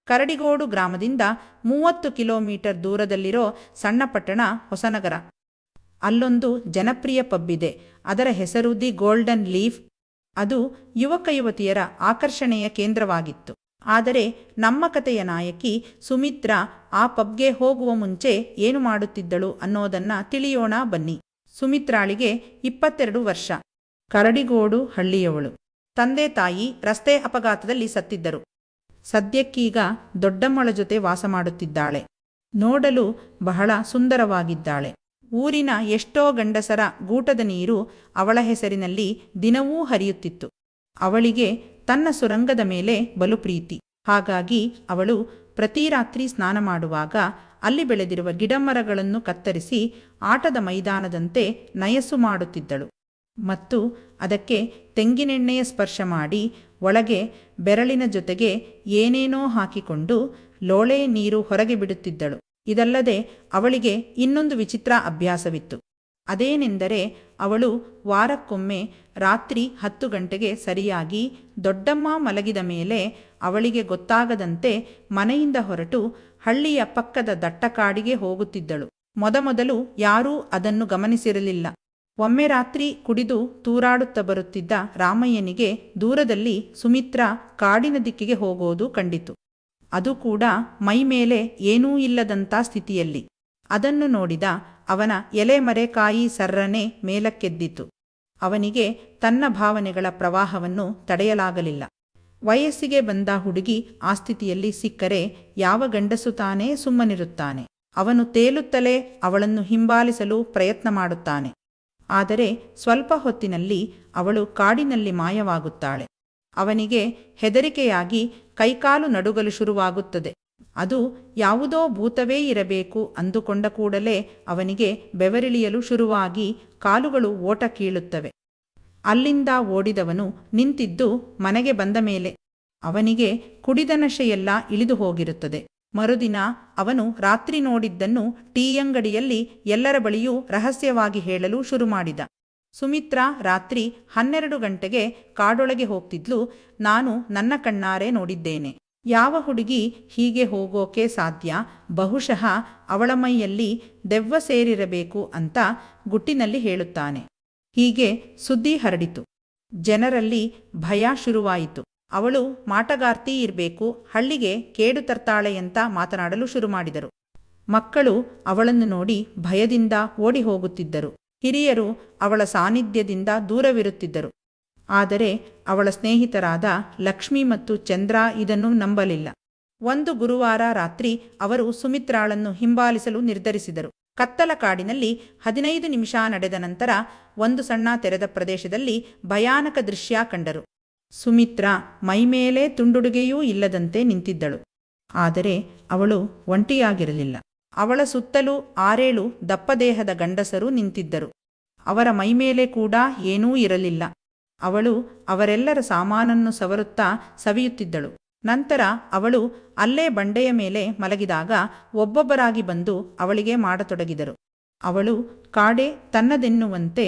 ಕರಡಿಗೋಡು ಗ್ರಾಮದಿಂದ 30 ಕಿಲೋಮೀಟರ್ ದೂರದಲ್ಲಿರೋ ಸಣ್ಣ ಪಟ್ಟಣ ಹೊಸನಗರ. ಅಲ್ಲೊಂದು ಜನಪ್ರಿಯ ಪಬ್ ಇದೆ. ಅದರ ಹೆಸರು ದಿ ಗೋಲ್ಡನ್ ಲೀಫ್. ಅದು ಯುವಕ ಯುವತಿಯರ ಆಕರ್ಷಣೆಯ ಕೇಂದ್ರವಾಗಿತ್ತು. ಆದರೆ ನಮ್ಮ ಕಥೆಯ ನಾಯಕಿ ಸುಮಿತ್ರಾ ಆ ಪಬ್ಗೆ ಹೋಗುವ ಮುಂಚೆ ಏನು ಮಾಡುತ್ತಿದ್ದಳು ಅನ್ನೋದನ್ನ ತಿಳಿಯೋಣ ಬನ್ನಿ. ಸುಮಿತ್ರಾಳಿಗೆ 22 ವರ್ಷ. ಕರಡಿಗೋಡು ಹಳ್ಳಿಯವಳು. ತಂದೆ ತಾಯಿ ರಸ್ತೆ ಅಪಘಾತದಲ್ಲಿ ಸತ್ತಿದ್ದರು. ಸದ್ಯಕ್ಕೀಗ ದೊಡ್ಡಮ್ಮಳ ಜೊತೆ ವಾಸ ಮಾಡುತ್ತಿದ್ದಾಳೆ. ನೋಡಲು ಬಹಳ ಸುಂದರವಾಗಿದ್ದಾಳೆ. ಊರಿನ ಎಷ್ಟೋ ಗಂಡಸರ ಗೂಟದ ನೀರು ಅವಳ ಹೆಸರಿನಲ್ಲಿ ದಿನವೂ ಹರಿಯುತ್ತಿತ್ತು. ಅವಳಿಗೆ ತನ್ನ ಸುರಂಗದ ಮೇಲೆ ಬಲು ಪ್ರೀತಿ. ಹಾಗಾಗಿ ಅವಳು ಪ್ರತಿ ರಾತ್ರಿ ಸ್ನಾನ ಮಾಡುವಾಗ ಅಲ್ಲಿ ಬೆಳೆದಿರುವ ಗಿಡಮರಗಳನ್ನು ಕತ್ತರಿಸಿ ಆಟದ ಮೈದಾನದಂತೆ ನಯಸ್ಸು ಮಾಡುತ್ತಿದ್ದಳು ಮತ್ತು ಅದಕ್ಕೆ ತೆಂಗಿನೆಣ್ಣೆಯ ಸ್ಪರ್ಶ ಮಾಡಿ ಒಳಗೆ ಬೆರಳಿನ ಜೊತೆಗೆ ಏನೇನೋ ಹಾಕಿಕೊಂಡು ಲೋಳೆ ನೀರು ಹೊರಗೆ ಬಿಡುತ್ತಿದ್ದಳು. ಇದಲ್ಲದೆ ಅವಳಿಗೆ ಇನ್ನೊಂದು ವಿಚಿತ್ರ ಅಭ್ಯಾಸವಿತ್ತು. ಅದೇನೆಂದರೆ ಅವಳು ವಾರಕ್ಕೊಮ್ಮೆ ರಾತ್ರಿ 10 ಗಂಟೆಗೆ ಸರಿಯಾಗಿ ದೊಡ್ಡಮ್ಮ ಮಲಗಿದ ಮೇಲೆ ಅವಳಿಗೆ ಗೊತ್ತಾಗದಂತೆ ಮನೆಯಿಂದ ಹೊರಟು ಹಳ್ಳಿಯ ಪಕ್ಕದ ದಟ್ಟಕಾಡಿಗೆ ಹೋಗುತ್ತಿದ್ದಳು. ಮೊದಮೊದಲು ಯಾರೂ ಅದನ್ನು ಗಮನಿಸಿರಲಿಲ್ಲ. ಒಮ್ಮೆ ರಾತ್ರಿ ಕುಡಿದು ತೂರಾಡುತ್ತಾ ಬರುತ್ತಿದ್ದ ರಾಮಯ್ಯನಿಗೆ ದೂರದಲ್ಲಿ ಸುಮಿತ್ರಾ ಕಾಡಿನ ದಿಕ್ಕಿಗೆ ಹೋಗೋದು ಕಂಡಿತು. ಅದು ಕೂಡ ಮೈಮೇಲೆ ಏನೂ ಇಲ್ಲದಂಥ ಸ್ಥಿತಿಯಲ್ಲಿ. ಅದನ್ನು ನೋಡಿದ ಅವನ ಎಲೆಮರೆಕಾಯಿ ಸರ್ರನೆ ಮೇಲಕ್ಕೆದ್ದಿತು. ಅವನಿಗೆ ತನ್ನ ಭಾವನೆಗಳ ಪ್ರವಾಹವನ್ನು ತಡೆಯಲಾಗಲಿಲ್ಲ. ವಯಸ್ಸಿಗೆ ಬಂದ ಹುಡುಗಿ ಆ ಸ್ಥಿತಿಯಲ್ಲಿ ಸಿಕ್ಕರೆ ಯಾವ ಗಂಡಸು ತಾನೇ ಸುಮ್ಮನಿರುತ್ತಾನೆ? ಅವನು ತೇಲುತ್ತಲೇ ಅವಳನ್ನು ಹಿಂಬಾಲಿಸಲು ಪ್ರಯತ್ನ ಮಾಡುತ್ತಾನೆ. ಆದರೆ ಸ್ವಲ್ಪ ಹೊತ್ತಿನಲ್ಲಿ ಅವಳು ಕಾಡಿನಲ್ಲಿ ಮಾಯವಾಗುತ್ತಾಳೆ. ಅವನಿಗೆ ಹೆದರಿಕೆಯಾಗಿ ಕೈಕಾಲು ನಡುಗಲು ಶುರುವಾಗುತ್ತದೆ. ಅದು ಯಾವುದೋ ಭೂತವೇ ಇರಬೇಕು ಅಂದುಕೊಂಡ ಕೂಡಲೇ ಅವನಿಗೆ ಬೆವರಿಳಿಯಲು ಶುರುವಾಗಿ ಕಾಲುಗಳು ಓಟ ಕೀಳುತ್ತವೆ. ಅಲ್ಲಿಂದ ಓಡಿದವನು ನಿಂತಿದ್ದು ಮನೆಗೆ ಬಂದ ಮೇಲೆ. ಅವನಿಗೆ ಕುಡಿದ ನಶೆಯೆಲ್ಲ ಇಳಿದು ಹೋಗಿರುತ್ತದೆ. ಮರುದಿನ ಅವನು ರಾತ್ರಿ ನೋಡಿದ್ದನ್ನು ಟೀಯಂಗಡಿಯಲ್ಲಿ ಎಲ್ಲರ ಬಳಿಯೂ ರಹಸ್ಯವಾಗಿ ಹೇಳಲು ಶುರುಮಾಡಿದ. ಸುಮಿತ್ರಾ ರಾತ್ರಿ 12 ಗಂಟೆಗೆ ಕಾಡೊಳಗೆ ಹೋಗ್ತಿದ್ಲು. ನಾನು ನನ್ನ ಕಣ್ಣಾರೆ ನೋಡಿದ್ದೇನೆ. ಯಾವ ಹುಡುಗಿ ಹೀಗೆ ಹೋಗೋಕೆ ಸಾಧ್ಯ? ಬಹುಶಃ ಅವಳ ಮೈಯಲ್ಲಿ ದೆವ್ವ ಸೇರಿರಬೇಕು ಅಂತ ಗುಟ್ಟಿನಲ್ಲಿ ಹೇಳುತ್ತಾನೆ. ಹೀಗೆ ಸುದ್ದಿ ಹರಡಿತು. ಜನರಲ್ಲಿ ಭಯ ಶುರುವಾಯಿತು. ಅವಳು ಮಾಟಗಾರ್ತಿ ಇರಬೇಕು, ಹಳ್ಳಿಗೆ ಕೇಡು ತರ್ತಾಳೆ ಅಂತ ಮಾತನಾಡಲು ಶುರುಮಾಡಿದರು. ಮಕ್ಕಳು ಅವಳನ್ನು ನೋಡಿ ಭಯದಿಂದ ಓಡಿ ಹೋಗುತ್ತಿದ್ದರು. ಹಿರಿಯರು ಅವಳ ಸಾನ್ನಿಧ್ಯದಿಂದ ದೂರವಿರುತ್ತಿದ್ದರು. ಆದರೆ ಅವಳ ಸ್ನೇಹಿತರಾದ ಲಕ್ಷ್ಮಿ ಮತ್ತು ಚಂದ್ರ ಇದನ್ನು ನಂಬಲಿಲ್ಲ. ಒಂದು ಗುರುವಾರ ರಾತ್ರಿ ಅವರು ಸುಮಿತ್ರಾಳನ್ನು ಹಿಂಬಾಲಿಸಲು ನಿರ್ಧರಿಸಿದರು. ಕತ್ತಲ ಕಾಡಿನಲ್ಲಿ 15 ನಿಮಿಷ ನಡೆದ ನಂತರ ಒಂದು ಸಣ್ಣ ತೆರೆದ ಪ್ರದೇಶದಲ್ಲಿ ಭಯಾನಕ ದೃಶ್ಯ ಕಂಡರು. ಸುಮಿತ್ರಾ ಮೈಮೇಲೆ ತುಂಡುಡುಗೆಯೂ ಇಲ್ಲದಂತೆ ನಿಂತಿದ್ದಳು. ಆದರೆ ಅವಳು ಒಂಟಿಯಾಗಿರಲಿಲ್ಲ. ಅವಳ ಸುತ್ತಲೂ 6-7 ದಪ್ಪದೇಹದ ಗಂಡಸರು ನಿಂತಿದ್ದರು. ಅವರ ಮೈಮೇಲೆ ಕೂಡ ಏನೂ ಇರಲಿಲ್ಲ. ಅವಳು ಅವರೆಲ್ಲರ ಸಾಮಾನನ್ನು ಸವರುತ್ತಾ ಸವಿಯುತ್ತಿದ್ದಳು. ನಂತರ ಅವಳು ಅಲ್ಲೇ ಬಂಡೆಯ ಮೇಲೆ ಮಲಗಿದಾಗ ಒಬ್ಬೊಬ್ಬರಾಗಿ ಬಂದು ಅವಳಿಗೆ ಮಾಡತೊಡಗಿದರು. ಅವಳು ಕಾಡೆ ತನ್ನದೆನ್ನುವಂತೆ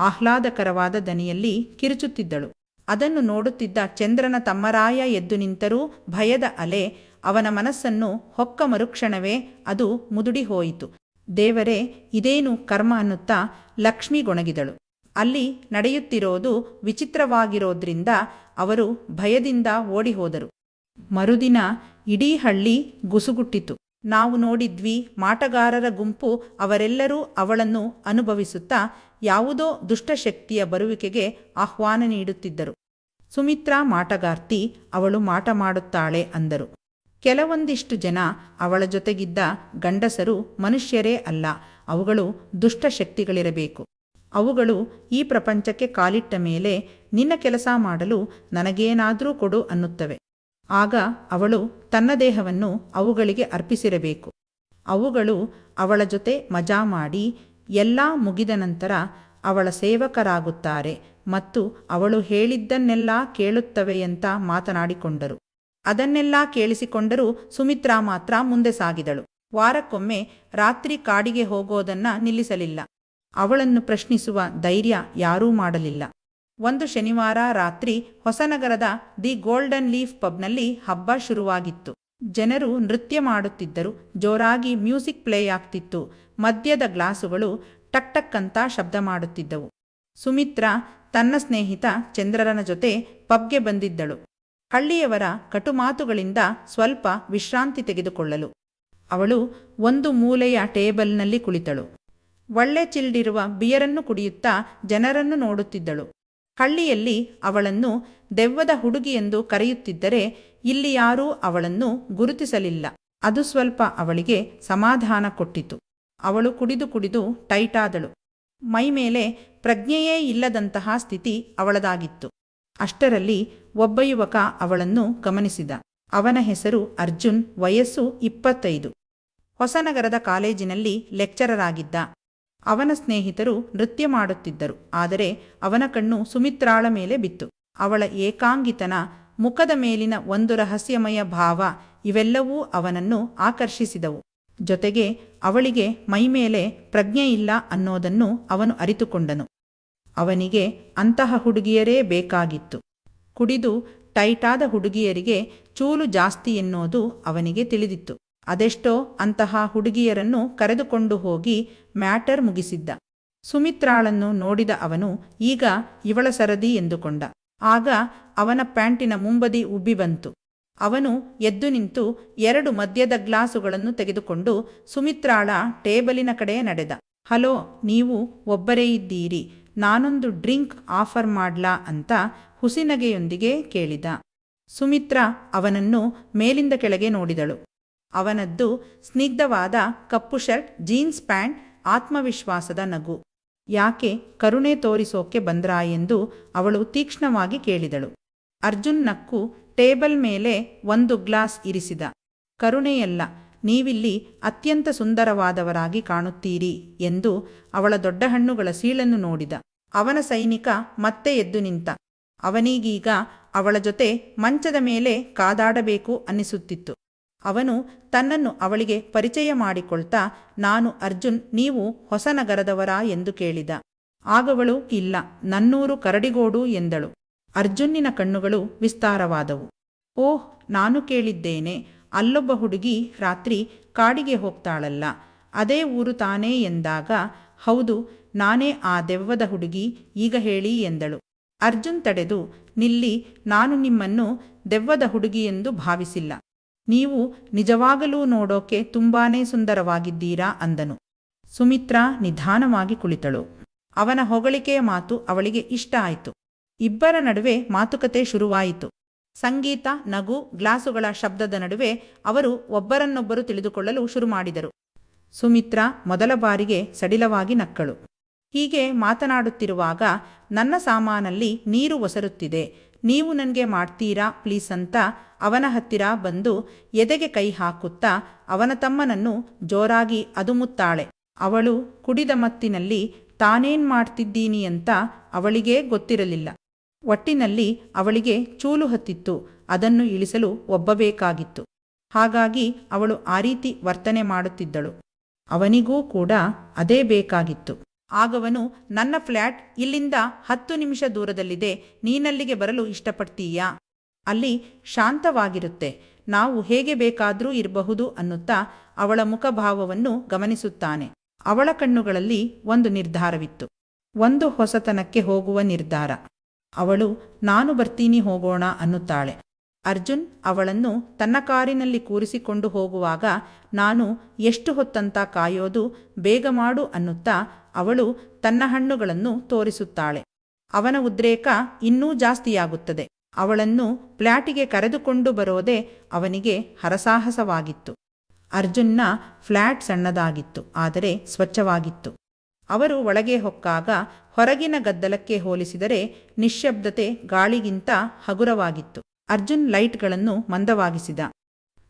ಆಹ್ಲಾದಕರವಾದ ದನಿಯಲ್ಲಿ ಕಿರುಚುತ್ತಿದ್ದಳು. ಅದನ್ನು ನೋಡುತ್ತಿದ್ದ ಚಂದ್ರನ ತಮ್ಮರಾಯ ಎದ್ದು ನಿಂತರೂ ಭಯದ ಅಲೆ ಅವನ ಮನಸ್ಸನ್ನು ಹೊಕ್ಕ ಮರುಕ್ಷಣವೇ ಅದು ಮುದುಡಿ ಹೋಯಿತು. ದೇವರೇ, ಇದೇನು ಕರ್ಮ ಅನ್ನುತ್ತಾ ಲಕ್ಷ್ಮಿ ಗೊಣಗಿದಳು. ಅಲ್ಲಿ ನಡೆಯುತ್ತಿರೋದು ವಿಚಿತ್ರವಾಗಿರೋದ್ರಿಂದ ಅವರು ಭಯದಿಂದ ಓಡಿ ಹೋದರು. ಮರುದಿನ ಇಡೀ ಹಳ್ಳಿ ಗುಸುಗುಟ್ಟಿತು. ನಾವು ನೋಡಿದ್ವಿ, ಮಾಟಗಾರರ ಗುಂಪು ಅವರೆಲ್ಲರೂ ಅವಳನ್ನು ಅನುಭವಿಸುತ್ತಾ ಯಾವುದೋ ದುಷ್ಟಶಕ್ತಿಯ ಬರುವಿಕೆಗೆ ಆಹ್ವಾನ ನೀಡುತ್ತಿದ್ದರು. ಸುಮಿತ್ರಾ ಮಾಟಗಾರ್ತಿ, ಅವಳು ಮಾಟ ಮಾಡುತ್ತಾಳೆ ಅಂದರು. ಕೆಲವೊಂದಿಷ್ಟು ಜನ ಅವಳ ಜೊತೆಗಿದ್ದ ಗಂಡಸರು ಮನುಷ್ಯರೇ ಅಲ್ಲ, ಅವುಗಳು ದುಷ್ಟಶಕ್ತಿಗಳಿರಬೇಕು. ಅವುಗಳು ಈ ಪ್ರಪಂಚಕ್ಕೆ ಕಾಲಿಟ್ಟ ಮೇಲೆ ನಿನ್ನ ಕೆಲಸ ಮಾಡಲು ನನಗೇನಾದರೂ ಕೊಡು ಅನ್ನುತ್ತವೆ. ಆಗ ಅವಳು ತನ್ನ ದೇಹವನ್ನು ಅವುಗಳಿಗೆ ಅರ್ಪಿಸಿರಬೇಕು. ಅವುಗಳು ಅವಳ ಜೊತೆ ಮಜಾ ಮಾಡಿ ಎಲ್ಲ ಮುಗಿದ ನಂತರ ಅವಳ ಸೇವಕರಾಗುತ್ತಾರೆ ಮತ್ತು ಅವಳು ಹೇಳಿದ್ದನ್ನೆಲ್ಲ ಕೇಳುತ್ತವೆಯಂತ ಮಾತನಾಡಿಕೊಂಡರು. ಅದನ್ನೆಲ್ಲ ಕೇಳಿಸಿಕೊಂಡರೂ ಸುಮಿತ್ರಾ ಮಾತ್ರ ಮುಂದೆ ಸಾಗಿದಳು. ವಾರಕ್ಕೊಮ್ಮೆ ರಾತ್ರಿ ಕಾಡಿಗೆ ಹೋಗೋದನ್ನ ನಿಲ್ಲಿಸಲಿಲ್ಲ. ಅವಳನ್ನು ಪ್ರಶ್ನಿಸುವ ಧೈರ್ಯ ಯಾರೂ ಮಾಡಲಿಲ್ಲ. ಒಂದು ಶನಿವಾರ ರಾತ್ರಿ ಹೊಸನಗರದ ದಿ ಗೋಲ್ಡನ್ ಲೀಫ್ ಪಬ್ನಲ್ಲಿ ಹಬ್ಬ ಶುರುವಾಗಿತ್ತು. ಜನರು ನೃತ್ಯ ಮಾಡುತ್ತಿದ್ದರು. ಜೋರಾಗಿ ಮ್ಯೂಸಿಕ್ ಪ್ಲೇ ಆಗ್ತಿತ್ತು. ಮದ್ಯದ ಗ್ಲಾಸುಗಳು ಟಕ್ ಟಕ್ ಅಂತ ಶಬ್ದ ಮಾಡುತ್ತಿದ್ದವು. ಸುಮಿತ್ರಾ ತನ್ನ ಸ್ನೇಹಿತ ಚಂದ್ರನ ಜೊತೆ ಪಬ್ಗೆ ಬಂದಿದ್ದಳು. ಹಳ್ಳಿಯವರ ಕಟುಮಾತುಗಳಿಂದ ಸ್ವಲ್ಪ ವಿಶ್ರಾಂತಿ ತೆಗೆದುಕೊಳ್ಳಲು. ಅವಳು ಒಂದು ಮೂಲೆಯ ಟೇಬಲ್ನಲ್ಲಿ ಕುಳಿತಳು. ಒಳ್ಳೆ ಚಿಲ್ಡಿರುವ ಬಿಯರನ್ನು ಕುಡಿಯುತ್ತಾ ಜನರನ್ನು ನೋಡುತ್ತಿದ್ದಳು. ಹಳ್ಳಿಯಲ್ಲಿ ಅವಳನ್ನು ದೆವ್ವದ ಹುಡುಗಿ ಎಂದು ಕರೆಯುತ್ತಿದ್ದರೆ ಇಲ್ಲಿ ಯಾರೂ ಅವಳನ್ನು ಗುರುತಿಸಲಿಲ್ಲ. ಅದು ಸ್ವಲ್ಪ ಅವಳಿಗೆ ಸಮಾಧಾನ ಕೊಟ್ಟಿತು. ಅವಳು ಕುಡಿದು ಕುಡಿದು ಟೈಟಾದಳು. ಮೈಮೇಲೆ ಪ್ರಜ್ಞೆಯೇ ಇಲ್ಲದಂತಹ ಸ್ಥಿತಿ ಅವಳದಾಗಿತ್ತು. ಅಷ್ಟರಲ್ಲಿ ಒಬ್ಬ ಯುವಕ ಅವಳನ್ನು ಗಮನಿಸಿದ. ಅವನ ಹೆಸರು ಅರ್ಜುನ್. ವಯಸ್ಸು 25. ಹೊಸನಗರದ ಕಾಲೇಜಿನಲ್ಲಿ ಲೆಕ್ಚರರ್ ಆಗಿದ್ದ. ಅವನ ಸ್ನೇಹಿತರು ನೃತ್ಯ ಮಾಡುತ್ತಿದ್ದರು. ಆದರೆ ಅವನ ಕಣ್ಣು ಸುಮಿತ್ರಾಳ ಮೇಲೆ ಬಿತ್ತು. ಅವಳ ಏಕಾಂಗಿತನ, ಮುಖದ ಮೇಲಿನ ಒಂದು ರಹಸ್ಯಮಯ ಭಾವ ಇವೆಲ್ಲವೂ ಅವನನ್ನು ಆಕರ್ಷಿಸಿದವು. ಜೊತೆಗೆ ಅವಳಿಗೆ ಮೈಮೇಲೆ ಪ್ರಜ್ಞೆ ಇಲ್ಲ ಅನ್ನೋದನ್ನು ಅವನು ಅರಿತುಕೊಂಡನು. ಅವನಿಗೆ ಅಂತಹ ಹುಡುಗಿಯರೇ ಬೇಕಾಗಿತ್ತು. ಕುಡಿದು ಟೈಟಾದ ಹುಡುಗಿಯರಿಗೆ ಚೂಲು ಜಾಸ್ತಿ ಎನ್ನುವುದು ಅವನಿಗೆ ತಿಳಿದಿತ್ತು. ಅದೆಷ್ಟೋ ಅಂತಹ ಹುಡುಗಿಯರನ್ನು ಕರೆದುಕೊಂಡು ಹೋಗಿ ಮ್ಯಾಟರ್ ಮುಗಿಸಿದ್ದ. ಸುಮಿತ್ರಾಳನ್ನು ನೋಡಿದ ಅವನು ಈಗ ಇವಳ ಸರದಿ ಎಂದುಕೊಂಡ. ಆಗ ಅವನ ಪ್ಯಾಂಟಿನ ಮುಂಬದಿ ಉಬ್ಬಿ ಬಂತು. ಅವನು ಎದ್ದು ನಿಂತು 2 ಮದ್ಯದ ಗ್ಲಾಸುಗಳನ್ನು ತೆಗೆದುಕೊಂಡು ಸುಮಿತ್ರಾಳ ಟೇಬಲಿನ ಕಡೆ ನಡೆದ. ಹಲೋ, ನೀವು ಒಬ್ಬರೇ ಇದ್ದೀರಿ, ನಾನೊಂದು ಡ್ರಿಂಕ್ ಆಫರ್ ಮಾಡ್ಲಾ ಅಂತ ಹುಸಿನಗೆಯೊಂದಿಗೆ ಕೇಳಿದ. ಸುಮಿತ್ರಾ ಅವನನ್ನು ಮೇಲಿಂದ ಕೆಳಗೆ ನೋಡಿದಳು. ಅವನದ್ದು ಸ್ನಿಗ್ಧವಾದ ಕಪ್ಪು ಶರ್ಟ್, ಜೀನ್ಸ್ ಪ್ಯಾಂಟ್, ಆತ್ಮವಿಶ್ವಾಸದ ನಗು. ಯಾಕೆ ಕರುಣೆ ತೋರಿಸೋಕೆ ಬಂದ್ರಾ ಎಂದು ಅವಳು ತೀಕ್ಷ್ಣವಾಗಿ ಕೇಳಿದಳು. ಅರ್ಜುನ್ ನಕ್ಕು ಟೇಬಲ್ ಮೇಲೆ ಒಂದು ಗ್ಲಾಸ್ ಇರಿಸಿದ. ಕರುಣೆಯಲ್ಲ, ನೀವಿಲ್ಲಿ ಅತ್ಯಂತ ಸುಂದರವಾದವರಾಗಿ ಕಾಣುತ್ತೀರಿ ಎಂದು ಅವಳ ದೊಡ್ಡ ಹಣ್ಣುಗಳ ಸೀಳನ್ನು ನೋಡಿದ. ಅವನ ಸೈನಿಕ ಮತ್ತೆ ಎದ್ದು ನಿಂತ. ಅವನಿಗೀಗ ಅವಳ ಜೊತೆ ಮಂಚದ ಮೇಲೆ ಕಾದಾಡಬೇಕು ಅನ್ನಿಸುತ್ತಿತ್ತು. ಅವನು ತನ್ನನ್ನು ಅವಳಿಗೆ ಪರಿಚಯ ಮಾಡಿಕೊಳ್ತಾ, ನಾನು ಅರ್ಜುನ್, ನೀವು ಹೊಸನಗರದವರಾ ಎಂದು ಕೇಳಿದ. ಆಗವಳು ಇಲ್ಲ, ನನ್ನೂರು ಕರಡಿಗೋಡು ಎಂದಳು. ಅರ್ಜುನ್ನಿನ ಕಣ್ಣುಗಳು ವಿಸ್ತಾರವಾದವು. ಓಹ್, ನಾನು ಕೇಳಿದ್ದೇನೆ, ಅಲ್ಲೊಬ್ಬ ಹುಡುಗಿ ರಾತ್ರಿ ಕಾಡಿಗೆ ಹೋಗ್ತಾಳಲ್ಲ, ಅದೇ ಊರು ತಾನೇ ಎಂದಾಗ, ಹೌದು, ನಾನೇ ಆ ದೆವ್ವದ ಹುಡುಗಿ, ಈಗ ಹೇಳಿ ಎಂದಳು. ಅರ್ಜುನ್ ತಡೆದು, ನಿಲ್ಲಿ, ನಾನು ನಿಮ್ಮನ್ನು ದೆವ್ವದ ಹುಡುಗಿಯೆಂದು ಭಾವಿಸಿಲ್ಲ. ನೀವು ನಿಜವಾಗಲೂ ನೋಡೋಕೆ ತುಂಬಾನೇ ಸುಂದರವಾಗಿದ್ದೀರಾ ಅಂದನು. ಸುಮಿತ್ರಾ ನಿಧಾನವಾಗಿ ಕುಳಿತಳು. ಅವನ ಹೊಗಳಿಕೆಯ ಮಾತು ಅವಳಿಗೆ ಇಷ್ಟ ಆಯಿತು. ಇಬ್ಬರ ನಡುವೆ ಮಾತುಕತೆ ಶುರುವಾಯಿತು. ಸಂಗೀತ, ನಗು, ಗ್ಲಾಸುಗಳ ಶಬ್ದದ ನಡುವೆ ಅವರು ಒಬ್ಬರನ್ನೊಬ್ಬರು ತಿಳಿದುಕೊಳ್ಳಲು ಶುರುಮಾಡಿದರು. ಸುಮಿತ್ರಾ ಮೊದಲ ಬಾರಿಗೆ ಸಡಿಲವಾಗಿ ನಕ್ಕಳು. ಹೀಗೆ ಮಾತನಾಡುತ್ತಿರುವಾಗ, ನನ್ನ ಸಾಮಾನಲ್ಲಿ ನೀರು ಒಸರುತ್ತಿದೆ, ನೀವು ನನಗೆ ಮಾಡ್ತೀರಾ ಪ್ಲೀಸ್ ಅಂತ ಅವನ ಹತ್ತಿರ ಬಂದು ಎದೆಗೆ ಕೈ ಹಾಕುತ್ತಾ ಅವನ ತಮ್ಮನನ್ನು ಜೋರಾಗಿ ಅದುಮುತ್ತಾಳೆ. ಅವಳು ಕುಡಿದ ಮತ್ತಿನಲ್ಲಿ ತಾನೇನ್ ಮಾಡ್ತಿದ್ದೀನಿ ಅಂತ ಅವಳಿಗೇ ಗೊತ್ತಿರಲಿಲ್ಲ. ಒಟ್ಟಿನಲ್ಲಿ ಅವಳಿಗೆ ಚೂಲು ಹತ್ತಿತ್ತು. ಅದನ್ನು ಇಳಿಸಲು ಒಬ್ಬ ಬೇಕಾಗಿತ್ತು. ಹಾಗಾಗಿ ಅವಳು ಆ ರೀತಿ ವರ್ತನೆ ಮಾಡುತ್ತಿದ್ದಳು. ಅವನಿಗೂ ಕೂಡ ಅದೇ ಬೇಕಾಗಿತ್ತು. ಆಗವನು, ನನ್ನ ಫ್ಲ್ಯಾಟ್ ಇಲ್ಲಿಂದ 10 ನಿಮಿಷ ದೂರದಲ್ಲಿದೆ, ನೀನಲ್ಲಿಗೆ ಬರಲು ಇಷ್ಟಪಡ್ತೀಯಾ? ಅಲ್ಲಿ ಶಾಂತವಾಗಿರುತ್ತೆ, ನಾವು ಹೇಗೆ ಬೇಕಾದರೂ ಇರಬಹುದು ಅನ್ನುತ್ತಾ ಅವಳ ಮುಖಭಾವವನ್ನು ಗಮನಿಸುತ್ತಾನೆ. ಅವಳ ಕಣ್ಣುಗಳಲ್ಲಿ ಒಂದು ನಿರ್ಧಾರವಿತ್ತು, ಒಂದು ಹೊಸತನಕ್ಕೆ ಹೋಗುವ ನಿರ್ಧಾರ. ಅವಳು, ನಾನು ಬರ್ತೀನಿ, ಹೋಗೋಣ ಅನ್ನುತ್ತಾಳೆ. ಅರ್ಜುನ್ ಅವಳನ್ನು ತನ್ನ ಕಾರಿನಲ್ಲಿ ಕೂರಿಸಿಕೊಂಡು ಹೋಗುವಾಗ, ನಾನು ಎಷ್ಟು ಹೊತ್ತಂತ ಕಾಯೋದು, ಬೇಗ ಮಾಡು ಅನ್ನುತ್ತಾ ಅವಳು ತನ್ನ ಹಣ್ಣುಗಳನ್ನು ತೋರಿಸುತ್ತಾಳೆ. ಅವನ ಉದ್ರೇಕ ಇನ್ನೂ ಜಾಸ್ತಿಯಾಗುತ್ತದೆ. ಅವಳನ್ನು ಫ್ಲ್ಯಾಟಿಗೆ ಕರೆದುಕೊಂಡು ಬರೋದೇ ಅವನಿಗೆ ಹರಸಾಹಸವಾಗಿತ್ತು. ಅರ್ಜುನ್ನ ಫ್ಲ್ಯಾಟ್ ಸಣ್ಣದಾಗಿತ್ತು, ಆದರೆ ಸ್ವಚ್ಛವಾಗಿತ್ತು. ಅವರು ಒಳಗೆ ಹೊಕ್ಕಾಗ ಹೊರಗಿನ ಗದ್ದಲಕ್ಕೆ ಹೋಲಿಸಿದರೆ ನಿಶ್ಶಬ್ದತೆ ಗಾಳಿಗಿಂತ ಹಗುರವಾಗಿತ್ತು. ಅರ್ಜುನ್ ಲೈಟ್ಗಳನ್ನು ಮಂದವಾಗಿಸಿದ.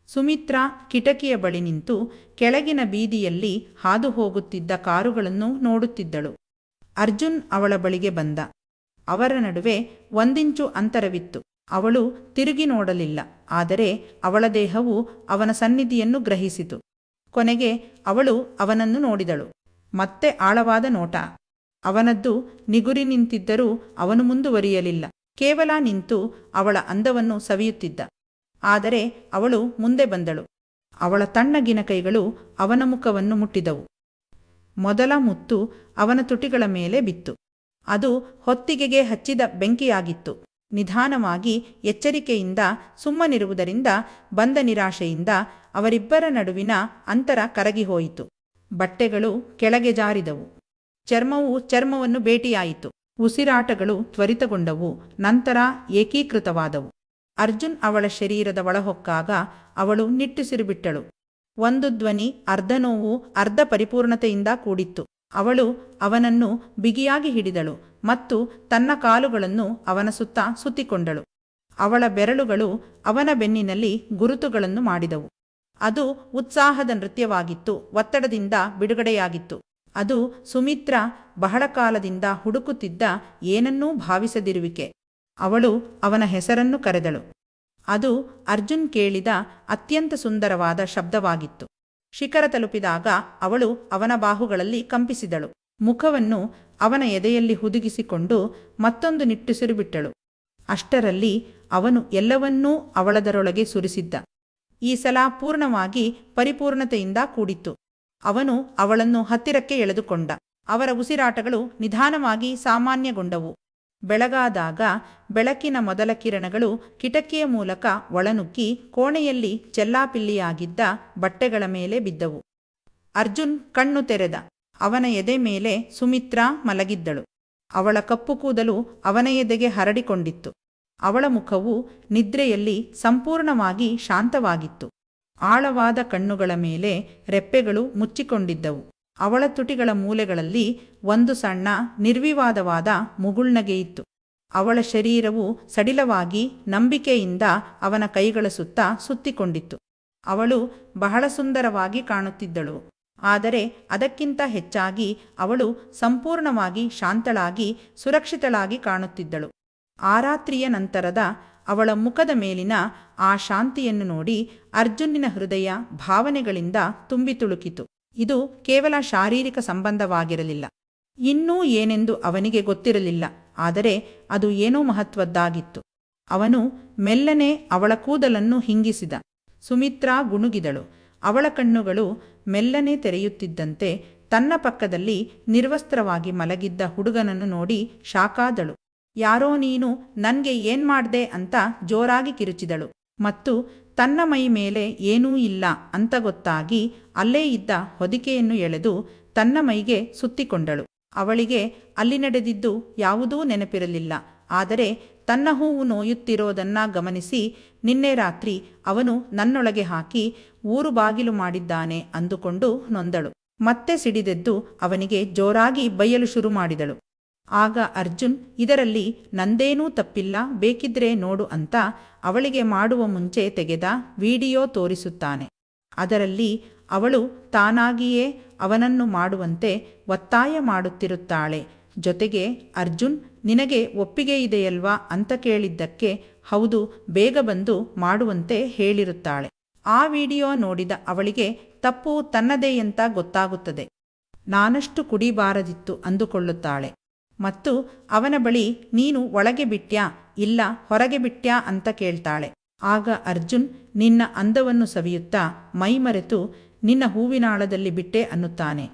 ಸುಮಿತ್ರಾ ಕಿಟಕಿಯ ಬಳಿ ನಿಂತು ಕೆಳಗಿನ ಬೀದಿಯಲ್ಲಿ ಹಾದು ಹೋಗುತ್ತಿದ್ದ ಕಾರುಗಳನ್ನು ನೋಡುತ್ತಿದ್ದಳು. ಅರ್ಜುನ್ ಅವಳ ಬಳಿಗೆ ಬಂದ. ಅವರ ನಡುವೆ 1 ಇಂಚು ಅಂತರವಿತ್ತು. ಅವಳು ತಿರುಗಿ ನೋಡಲಿಲ್ಲ, ಆದರೆ ಅವಳ ದೇಹವು ಅವನ ಸನ್ನಿಧಿಯನ್ನು ಗ್ರಹಿಸಿತು. ಕೊನೆಗೆ ಅವಳು ಅವನನ್ನು ನೋಡಿದಳು. ಮತ್ತೆ ಆಳವಾದ ನೋಟ. ಅವನದ್ದು ನಿಗುರಿ ನಿಂತಿದ್ದರೂ ಅವನು ಮುಂದುವರಿಯಲಿಲ್ಲ. ಕೇವಲ ನಿಂತು ಅವಳ ಅಂದವನ್ನು ಸವಿಯುತ್ತಿದ್ದ. ಆದರೆ ಅವಳು ಮುಂದೆ ಬಂದಳು. ಅವಳ ತಣ್ಣಗಿನ ಕೈಗಳು ಅವನ ಮುಖವನ್ನು ಮುಟ್ಟಿದವು. ಮೊದಲ ಮುತ್ತು ಅವನ ತುಟಿಗಳ ಮೇಲೆ ಬಿತ್ತು. ಅದು ಹೊತ್ತಿಗೆಗೆ ಹಚ್ಚಿದ ಬೆಂಕಿಯಾಗಿತ್ತು. ನಿಧಾನವಾಗಿ, ಎಚ್ಚರಿಕೆಯಿಂದ, ಸುಮ್ಮನಿರುವುದರಿಂದ ಬಂದ ನಿರಾಶೆಯಿಂದ ಅವರಿಬ್ಬರ ನಡುವಿನ ಅಂತರ ಕರಗಿಹೋಯಿತು. ಬಟ್ಟೆಗಳು ಕೆಳಗೆ ಜಾರಿದವು. ಚರ್ಮವು ಚರ್ಮವನ್ನು ಭೇಟಿಯಾಯಿತು. ಉಸಿರಾಟಗಳು ತ್ವರಿತಗೊಂಡವು, ನಂತರ ಏಕೀಕೃತವಾದವು. ಅರ್ಜುನ್ ಅವಳ ಶರೀರದ ಒಳಹೊಕ್ಕಾಗ ಅವಳು ನಿಟ್ಟುಸಿರುಬಿಟ್ಟಳು. ಒಂದು ಧ್ವನಿ ಅರ್ಧ ನೋವು, ಅರ್ಧ ಪರಿಪೂರ್ಣತೆಯಿಂದ ಕೂಡಿತ್ತು. ಅವಳು ಅವನನ್ನು ಬಿಗಿಯಾಗಿ ಹಿಡಿದಳು ಮತ್ತು ತನ್ನ ಕಾಲುಗಳನ್ನು ಅವನ ಸುತ್ತ ಸುತ್ತಿಕೊಂಡಳು. ಅವಳ ಬೆರಳುಗಳು ಅವನ ಬೆನ್ನಿನಲ್ಲಿ ಗುರುತುಗಳನ್ನು ಮಾಡಿದವು. ಅದು ಉತ್ಸಾಹದ ನೃತ್ಯವಾಗಿತ್ತು, ಒತ್ತಡದಿಂದ ಬಿಡುಗಡೆಯಾಗಿತ್ತು. ಅದು ಸುಮಿತ್ರಾ ಬಹಳ ಕಾಲದಿಂದ ಹುಡುಕುತ್ತಿದ್ದ ಏನನ್ನೂ ಭಾವಿಸದಿರುವಿಕೆ. ಅವಳು ಅವನ ಹೆಸರನ್ನು ಕರೆದಳು. ಅದು ಅರ್ಜುನ್ ಕೇಳಿದ ಅತ್ಯಂತ ಸುಂದರವಾದ ಶಬ್ದವಾಗಿತ್ತು. ಶಿಖರ ತಲುಪಿದಾಗ ಅವಳು ಅವನ ಬಾಹುಗಳಲ್ಲಿ ಕಂಪಿಸಿದಳು. ಮುಖವನ್ನು ಅವನ ಎದೆಯಲ್ಲಿ ಹುದುಗಿಸಿಕೊಂಡು ಮತ್ತೊಂದು ನಿಟ್ಟುಸಿರುಬಿಟ್ಟಳು. ಅಷ್ಟರಲ್ಲಿ ಅವನು ಎಲ್ಲವನ್ನೂ ಅವಳದರೊಳಗೆ ಸುರಿಸಿದ್ದ. ಈ ಸಲ ಪೂರ್ಣವಾಗಿ ಪರಿಪೂರ್ಣತೆಯಿಂದ ಕೂಡಿತ್ತು. ಅವನು ಅವಳನ್ನು ಹತ್ತಿರಕ್ಕೆ ಎಳೆದುಕೊಂಡ. ಅವರ ಉಸಿರಾಟಗಳು ನಿಧಾನವಾಗಿ ಸಾಮಾನ್ಯಗೊಂಡವು. ಬೆಳಗಾದಾಗ ಬೆಳಕಿನ ಮೊದಲ ಕಿರಣಗಳು ಕಿಟಕಿಯ ಮೂಲಕ ಒಳನುಗ್ಗಿ ಕೋಣೆಯಲ್ಲಿ ಚೆಲ್ಲಾಪಿಲ್ಲಿಯಾಗಿದ್ದ ಬಟ್ಟೆಗಳ ಮೇಲೆ ಬಿದ್ದವು. ಅರ್ಜುನ್ ಕಣ್ಣು ತೆರೆದ. ಅವನ ಎದೆ ಮೇಲೆ ಸುಮಿತ್ರಾ ಮಲಗಿದ್ದಳು. ಅವಳ ಕಪ್ಪು ಕೂದಲು ಅವನ ಎದೆಗೆ ಹರಡಿಕೊಂಡಿತ್ತು. ಅವಳ ಮುಖವು ನಿದ್ರೆಯಲ್ಲಿ ಸಂಪೂರ್ಣವಾಗಿ ಶಾಂತವಾಗಿತ್ತು. ಆಳವಾದ ಕಣ್ಣುಗಳ ಮೇಲೆ ರೆಪ್ಪೆಗಳು ಮುಚ್ಚಿಕೊಂಡಿದ್ದವು. ಅವಳ ತುಟಿಗಳ ಮೂಲೆಗಳಲ್ಲಿ ಒಂದು ಸಣ್ಣ ನಿರ್ವಿವಾದವಾದ ಮುಗುಳ್ನಗೆಯಿತ್ತು. ಅವಳ ಶರೀರವು ಸಡಿಲವಾಗಿ ನಂಬಿಕೆಯಿಂದ ಅವನ ಕೈಗಳ ಸುತ್ತ ಸುತ್ತಿಕೊಂಡಿತ್ತು. ಅವಳು ಬಹಳ ಸುಂದರವಾಗಿ ಕಾಣುತ್ತಿದ್ದಳು. ಆದರೆ ಅದಕ್ಕಿಂತ ಹೆಚ್ಚಾಗಿ ಅವಳು ಸಂಪೂರ್ಣವಾಗಿ ಶಾಂತಳಾಗಿ, ಸುರಕ್ಷಿತಳಾಗಿ ಕಾಣುತ್ತಿದ್ದಳು. ಆ ರಾತ್ರಿಯ ನಂತರದ ಅವಳ ಮುಖದ ಮೇಲಿನ ಆ ಶಾಂತಿಯನ್ನು ನೋಡಿ ಅರ್ಜುನಿನ ಹೃದಯ ಭಾವನೆಗಳಿಂದ ತುಂಬಿ ತುಳುಕಿತು. ಇದು ಕೇವಲ ಶಾರೀರಿಕ ಸಂಬಂಧವಾಗಿರಲಿಲ್ಲ. ಇನ್ನೂ ಏನೆಂದು ಅವನಿಗೆ ಗೊತ್ತಿರಲಿಲ್ಲ, ಆದರೆ ಅದು ಏನೋ ಮಹತ್ವದ್ದಾಗಿತ್ತು. ಅವನು ಮೆಲ್ಲನೆ ಅವಳ ಕೂದಲನ್ನು ಹಿಂಗಿಸಿದ. ಸುಮಿತ್ರಾ ಗುಣುಗಿದಳು. ಅವಳ ಕಣ್ಣುಗಳು ಮೆಲ್ಲನೆ ತೆರೆಯುತ್ತಿದ್ದಂತೆ ತನ್ನ ಪಕ್ಕದಲ್ಲಿ ನಿರ್ವಸ್ತ್ರವಾಗಿ ಮಲಗಿದ್ದ ಹುಡುಗನನ್ನು ನೋಡಿ ಶಾಕಾದಳು. ಯಾರೋ ನೀನು ನನ್ಗೆ ಏನ್ಮಾಡ್ದೆ ಅಂತ ಜೋರಾಗಿ ಕಿರುಚಿದಳು. ಮತ್ತು ತನ್ನ ಮೈ ಮೇಲೆ ಏನೂ ಇಲ್ಲ ಅಂತ ಗೊತ್ತಾಗಿ ಅಲ್ಲೇ ಇದ್ದ ಹೊದಿಕೆಯನ್ನು ಎಳೆದು ತನ್ನ ಮೈಗೆ ಸುತ್ತಿಕೊಂಡಳು. ಅವಳಿಗೆ ಅಲ್ಲಿ ನಡೆದಿದ್ದು ಯಾವುದೂ ನೆನಪಿರಲಿಲ್ಲ. ಆದರೆ ತನ್ನ ಹೂವು ನೋಯುತ್ತಿರೋದನ್ನ ಗಮನಿಸಿ ನಿನ್ನೆ ರಾತ್ರಿ ಅವನು ನನ್ನೊಳಗೆ ಹಾಕಿ ಊರು ಬಾಗಿಲು ಮಾಡಿದ್ದಾನೆ ಅಂದುಕೊಂಡು ನೊಂದಳು. ಮತ್ತೆ ಸಿಡಿದೆದ್ದು ಅವನಿಗೆ ಜೋರಾಗಿ ಬೈಯಲು ಶುರು ಮಾಡಿದಳು. ಆಗ ಅರ್ಜುನ್ ಇದರಲ್ಲಿ ನಂದೇನೂ ತಪ್ಪಿಲ್ಲ, ಬೇಕಿದ್ರೆ ನೋಡು ಅಂತ ಅವಳಿಗೆ ಮಾಡುವ ಮುಂಚೆ ತೆಗೆದ ವಿಡಿಯೋ ತೋರಿಸುತ್ತಾನೆ. ಅದರಲ್ಲಿ ಅವಳು ತಾನಾಗಿಯೇ ಅವನನ್ನು ಮಾಡುವಂತೆ ಒತ್ತಾಯ ಮಾಡುತ್ತಿರುತ್ತಾಳೆ. ಜೊತೆಗೆ ಅರ್ಜುನ್ ನಿನಗೆ ಒಪ್ಪಿಗೆ ಇದೆಯಲ್ವಾ ಅಂತ ಕೇಳಿದ್ದಕ್ಕೆ ಹೌದು, ಬೇಗ ಬಂದು ಮಾಡುವಂತೆ ಹೇಳಿರುತ್ತಾಳೆ. ಆ ವಿಡಿಯೋ ನೋಡಿದ ಅವಳಿಗೆ ತಪ್ಪು ತನ್ನದೇ ಅಂತ ಗೊತ್ತಾಗುತ್ತದೆ. ನಾನಷ್ಟು ಕುಡಿಬಾರದಿತ್ತು ಅಂದುಕೊಳ್ಳುತ್ತಾಳೆ. ಮತ್ತು ಅವನ ಬಳಿ ನೀನು ಒಳಗೆ ಬಿಟ್ಯಾ ಇಲ್ಲ ಹೊರಗೆ ಬಿಟ್ಯಾ ಅಂತ ಕೇಳ್ತಾಳೆ. ಆಗ ಅರ್ಜುನ್ ನಿನ್ನ ಅಂದವನ್ನು ಸವಿಯುತ್ತಾ ಮೈಮರೆತು ನಿನ್ನ ಹೂವಿನಾಳದಲ್ಲಿ ಬಿಟ್ಟೆ ಅನ್ನುತ್ತಾನೆ.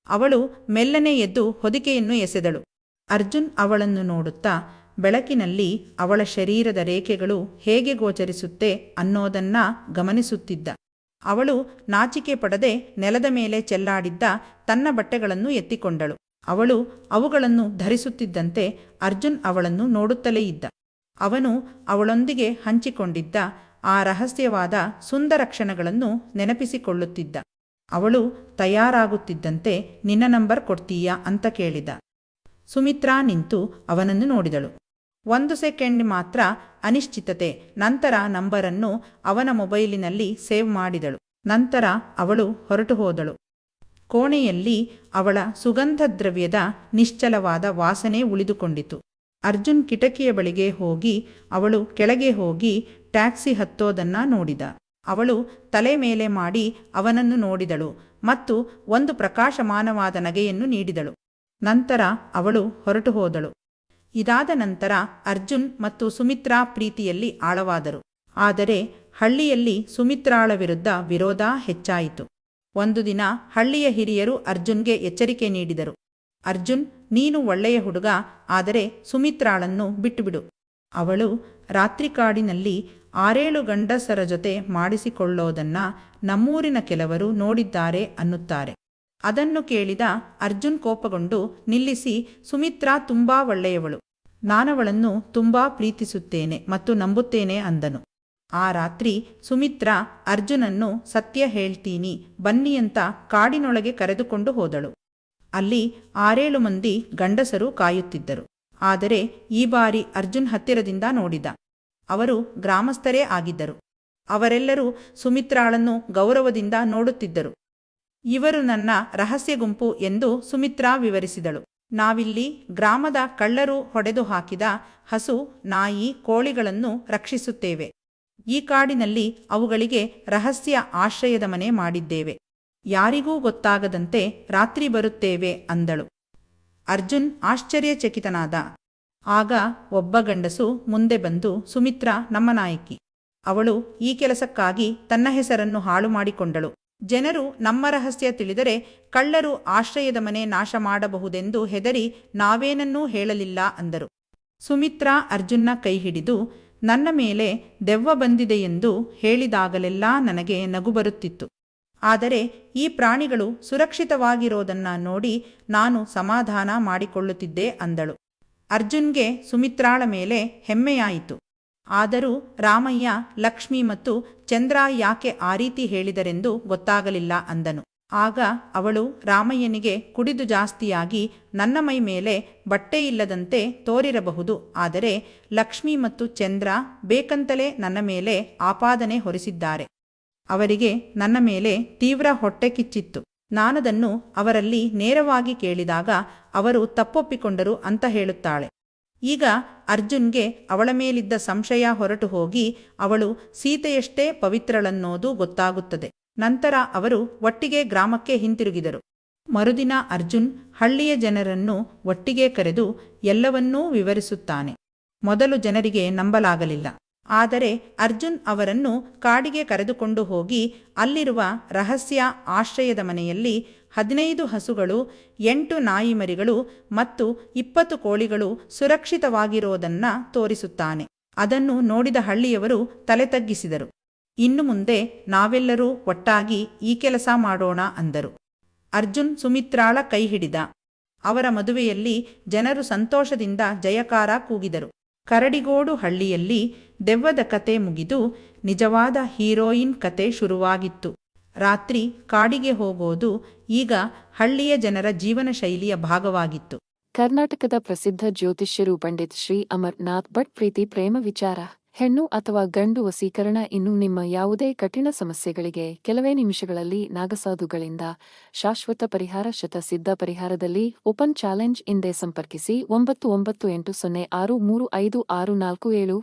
ಅವಳು ಮೆಲ್ಲನೆ ಎದ್ದು ಹೊದಿಕೆಯನ್ನು ಎಸೆದಳು. ಅರ್ಜುನ್ ಅವಳನ್ನು ನೋಡುತ್ತಾ ಬೆಳಕಿನಲ್ಲಿ ಅವಳ ಶರೀರದ ರೇಖೆಗಳು ಹೇಗೆ ಗೋಚರಿಸುತ್ತೆ ಅನ್ನೋದನ್ನ ಗಮನಿಸುತ್ತಿದ್ದ. ಅವಳು ನಾಚಿಕೆ ಪಡದೆ ನೆಲದ ಮೇಲೆ ಚೆಲ್ಲಾಡಿದ್ದ ತನ್ನ ಬಟ್ಟೆಗಳನ್ನು ಎತ್ತಿಕೊಂಡಳು. ಅವಳು ಅವುಗಳನ್ನು ಧರಿಸುತ್ತಿದ್ದಂತೆ ಅರ್ಜುನ್ ಅವಳನ್ನು ನೋಡುತ್ತಲೇ ಇದ್ದ. ಅವನು ಅವಳೊಂದಿಗೆ ಹಂಚಿಕೊಂಡಿದ್ದ ಆ ರಹಸ್ಯವಾದ ಸುಂದರ ಕ್ಷಣಗಳನ್ನು ನೆನಪಿಸಿಕೊಳ್ಳುತ್ತಿದ್ದ. ಅವಳು ತಯಾರಾಗುತ್ತಿದ್ದಂತೆ ನಿನ್ನ ನಂಬರ್ ಕೊಡ್ತೀಯಾ ಅಂತ ಕೇಳಿದ. ಸುಮಿತ್ರಾ ನಿಂತು ಅವನನ್ನು ನೋಡಿದಳು. 1 ಸೆಕೆಂಡ್ ಮಾತ್ರ ಅನಿಶ್ಚಿತತೆ. ನಂತರ ನಂಬರನ್ನು ಅವನ ಮೊಬೈಲಿನಲ್ಲಿ ಸೇವ್ ಮಾಡಿದಳು. ನಂತರ ಅವಳು ಹೊರಟು ಹೋದಳು. ಕೋಣೆಯಲ್ಲಿ ಅವಳ ಸುಗಂಧ ದ್ರವ್ಯದ ನಿಶ್ಚಲವಾದ ವಾಸನೆ ಉಳಿದುಕೊಂಡಿತು. ಅರ್ಜುನ್ ಕಿಟಕಿಯ ಬಳಿಗೆ ಹೋಗಿ ಅವಳು ಕೆಳಗೆ ಹೋಗಿ ಟ್ಯಾಕ್ಸಿ ಹತ್ತೋದನ್ನ ನೋಡಿದ. ಅವಳು ತಲೆ ಮೇಲೆ ಮಾಡಿ ಅವನನ್ನು ನೋಡಿದಳು ಮತ್ತು ಒಂದು ಪ್ರಕಾಶಮಾನವಾದ ನಗೆಯನ್ನು ನೀಡಿದಳು. ನಂತರ ಅವಳು ಹೊರಟು ಹೋದಳು. ಇದಾದ ನಂತರ ಅರ್ಜುನ್ ಮತ್ತು ಸುಮಿತ್ರಾ ಪ್ರೀತಿಯಲ್ಲಿ ಆಳವಾದರು. ಆದರೆ ಹಳ್ಳಿಯಲ್ಲಿ ಸುಮಿತ್ರಾಳ ವಿರುದ್ಧ ವಿರೋಧ ಹೆಚ್ಚಾಯಿತು. ಒಂದು ದಿನ ಹಳ್ಳಿಯ ಹಿರಿಯರು ಅರ್ಜುನ್ಗೆ ಎಚ್ಚರಿಕೆ ನೀಡಿದರು. ಅರ್ಜುನ್, ನೀನು ಒಳ್ಳೆಯ ಹುಡುಗ, ಆದರೆ ಸುಮಿತ್ರಾಳನ್ನು ಬಿಟ್ಟುಬಿಡು. ಅವಳು ರಾತ್ರಿ ಕಾಡಿನಲ್ಲಿ 6-7 ಗಂಡಸರ ಜೊತೆ ಮಾಡಿಸಿಕೊಳ್ಳೋದನ್ನ ನಮ್ಮೂರಿನ ಕೆಲವರು ನೋಡಿದ್ದಾರೆ ಅನ್ನುತ್ತಾರೆ. ಅದನ್ನು ಕೇಳಿದ ಅರ್ಜುನ್ ಕೋಪಗೊಂಡು, ನಿಲ್ಲಿಸಿ, ಸುಮಿತ್ರಾ ತುಂಬಾ ಒಳ್ಳೆಯವಳು. ನಾನವಳನ್ನು ತುಂಬಾ ಪ್ರೀತಿಸುತ್ತೇನೆ ಮತ್ತು ನಂಬುತ್ತೇನೆ ಅಂದನು. ಆ ರಾತ್ರಿ ಸುಮಿತ್ರಾ ಅರ್ಜುನನ್ನು ಸತ್ಯ ಹೇಳ್ತೀನಿ ಬನ್ನಿ ಅಂತ ಕಾಡಿನೊಳಗೆ ಕರೆದುಕೊಂಡು ಹೋದಳು. ಅಲ್ಲಿ 6-7 ಮಂದಿ ಗಂಡಸರು ಕಾಯುತ್ತಿದ್ದರು. ಆದರೆ ಈ ಬಾರಿ ಅರ್ಜುನ್ ಹತ್ತಿರದಿಂದ ನೋಡಿದ. ಅವರು ಗ್ರಾಮಸ್ಥರೇ ಆಗಿದ್ದರು. ಅವರೆಲ್ಲರೂ ಸುಮಿತ್ರಾಳನ್ನು ಗೌರವದಿಂದ ನೋಡುತ್ತಿದ್ದರು. ಇವರು ನನ್ನ ರಹಸ್ಯ ಗುಂಪು ಎಂದು ಸುಮಿತ್ರಾ ವಿವರಿಸಿದಳು. ನಾವಿಲ್ಲಿ ಗ್ರಾಮದ ಕಳ್ಳರು ಹೊಡೆದು ಹಾಕಿದ ಹಸು, ನಾಯಿ, ಕೋಳಿಗಳನ್ನು ರಕ್ಷಿಸುತ್ತೇವೆ. ಈ ಕಾಡಿನಲ್ಲಿ ಅವುಗಳಿಗೆ ರಹಸ್ಯ ಆಶ್ರಯದ ಮನೆ ಮಾಡಿದ್ದೇವೆ. ಯಾರಿಗೂ ಗೊತ್ತಾಗದಂತೆ ರಾತ್ರಿ ಬರುತ್ತೇವೆ ಅಂದಳು. ಅರ್ಜುನ್ ಆಶ್ಚರ್ಯಚಕಿತನಾದ. ಆಗ ಒಬ್ಬ ಗಂಡಸು ಮುಂದೆ ಬಂದು, ಸುಮಿತ್ರಾ ನಮ್ಮ ನಾಯಕಿ. ಅವಳು ಈ ಕೆಲಸಕ್ಕಾಗಿ ತನ್ನ ಹೆಸರನ್ನು ಹಾಳು ಮಾಡಿಕೊಂಡಳು. ಜನರು ನಮ್ಮ ರಹಸ್ಯ ತಿಳಿದರೆ ಕಳ್ಳರು ಆಶ್ರಯದ ಮನೆ ನಾಶ ಮಾಡಬಹುದೆಂದು ಹೆದರಿ ನಾವೇನನ್ನೂ ಹೇಳಲಿಲ್ಲ ಅಂದರು. ಸುಮಿತ್ರಾ ಅರ್ಜುನ್ನ ಕೈ ಹಿಡಿದು, ನನ್ನ ಮೇಲೆ ದೆವ್ವ ಬಂದಿದೆಯೆಂದು ಹೇಳಿದಾಗಲೆಲ್ಲ ನನಗೆ ನಗು ಬರುತ್ತಿತ್ತು. ಆದರೆ ಈ ಪ್ರಾಣಿಗಳು ಸುರಕ್ಷಿತವಾಗಿರೋದನ್ನ ನೋಡಿ ನಾನು ಸಮಾಧಾನ ಮಾಡಿಕೊಳ್ಳುತ್ತಿದ್ದೆ ಅಂದಳು. ಅರ್ಜುನ್ಗೆ ಸುಮಿತ್ರಾಳ ಮೇಲೆ ಹೆಮ್ಮೆಯಾಯಿತು. ಆದರೂ ರಾಮಯ್ಯ, ಲಕ್ಷ್ಮಿ ಮತ್ತು ಚಂದ್ರ ಯಾಕೆ ಆ ರೀತಿ ಹೇಳಿದರೆಂದು ಗೊತ್ತಾಗಲಿಲ್ಲ ಅಂದನು. ಆಗ ಅವಳು ರಾಮಯ್ಯನಿಗೆ ಕುಡಿದು ಜಾಸ್ತಿಯಾಗಿ ನನ್ನ ಮೈ ಮೇಲೆ ಬಟ್ಟೆಯಿಲ್ಲದಂತೆ ತೋರಿರಬಹುದು, ಆದರೆ ಲಕ್ಷ್ಮಿ ಮತ್ತು ಚಂದ್ರ ಬೇಕಂತಲೇ ನನ್ನ ಮೇಲೆ ಆಪಾದನೆ ಹೊರಿಸಿದ್ದಾರೆ. ಅವರಿಗೆ ನನ್ನ ಮೇಲೆ ತೀವ್ರ ಹೊಟ್ಟೆ ಕಿಚ್ಚಿತ್ತು. ನಾನದನ್ನು ಅವರಲ್ಲಿ ನೇರವಾಗಿ ಕೇಳಿದಾಗ ಅವರು ತಪ್ಪೊಪ್ಪಿಕೊಂಡರು ಅಂತ ಹೇಳುತ್ತಾಳೆ. ಈಗ ಅರ್ಜುನ್ಗೆ ಅವಳ ಮೇಲಿದ್ದ ಸಂಶಯ ಹೊರಟು ಹೋಗಿ ಅವಳು ಸೀತೆಯಷ್ಟೇ ಪವಿತ್ರಳನ್ನೋದು ಗೊತ್ತಾಗುತ್ತದೆ. ನಂತರ ಅವರು ಒಟ್ಟಿಗೆ ಗ್ರಾಮಕ್ಕೆ ಹಿಂತಿರುಗಿದರು. ಮರುದಿನ ಅರ್ಜುನ್ ಹಳ್ಳಿಯ ಜನರನ್ನು ಒಟ್ಟಿಗೆ ಕರೆದು ಎಲ್ಲವನ್ನೂ ವಿವರಿಸುತ್ತಾನೆ. ಮೊದಲು ಜನರಿಗೆ ನಂಬಲಾಗಲಿಲ್ಲ. ಆದರೆ ಅರ್ಜುನ್ ಅವರನ್ನು ಕಾಡಿಗೆ ಕರೆದುಕೊಂಡು ಹೋಗಿ ಅಲ್ಲಿರುವ ರಹಸ್ಯ ಆಶ್ರಯದ ಮನೆಯಲ್ಲಿ 15 ಹಸುಗಳು, 8 ನಾಯಿಮರಿಗಳು ಮತ್ತು 20 ಕೋಳಿಗಳು ಸುರಕ್ಷಿತವಾಗಿರೋದನ್ನ ತೋರಿಸುತ್ತಾನೆ. ಅದನ್ನು ನೋಡಿದ ಹಳ್ಳಿಯವರು ತಲೆ ತಗ್ಗಿಸಿದರು. ಇನ್ನು ಮುಂದೆ ನಾವೆಲ್ಲರೂ ಒಟ್ಟಾಗಿ ಈ ಕೆಲಸ ಮಾಡೋಣ ಅಂದರು. ಅರ್ಜುನ್ ಸುಮಿತ್ರಾಳ ಕೈ ಹಿಡಿದ. ಅವರ ಮದುವೆಯಲ್ಲಿ ಜನರು ಸಂತೋಷದಿಂದ ಜಯಕಾರ ಕೂಗಿದರು. ಕರಡಿಗೋಡು ಹಳ್ಳಿಯಲ್ಲಿ ದೆವ್ವದ ಕತೆ ಮುಗಿದು ನಿಜವಾದ ಹೀರೋಯಿನ್ ಕತೆ ಶುರುವಾಗಿತ್ತು. ರಾತ್ರಿ ಕಾಡಿಗೆ ಹೋಗೋದು ಈಗ ಹಳ್ಳಿಯ ಜನರ ಜೀವನ ಶೈಲಿಯ ಭಾಗವಾಗಿತ್ತು. ಕರ್ನಾಟಕದ ಪ್ರಸಿದ್ಧ ಜ್ಯೋತಿಷ್ಯರು ಪಂಡಿತ್ ಶ್ರೀ ಅಮರ್ನಾಥ್ ಭಟ್ ಪ್ರೀತಿ ಪ್ರೇಮ ವಿಚಾರ, ಹೆಣ್ಣು ಅಥವಾ ಗಂಡು ವಶೀಕರಣ, ಇನ್ನು ನಿಮ್ಮ ಯಾವುದೇ ಕಠಿಣ ಸಮಸ್ಯೆಗಳಿಗೆ ಕೆಲವೇ ನಿಮಿಷಗಳಲ್ಲಿ ನಾಗಸಾಧುಗಳಿಂದ ಶಾಶ್ವತ ಪರಿಹಾರ. ಶತಸಿದ್ಧ ಪರಿಹಾರದಲ್ಲಿ ಓಪನ್ ಚಾಲೆಂಜ್. ಹಿಂದೆ ಸಂಪರ್ಕಿಸಿ 9980635647.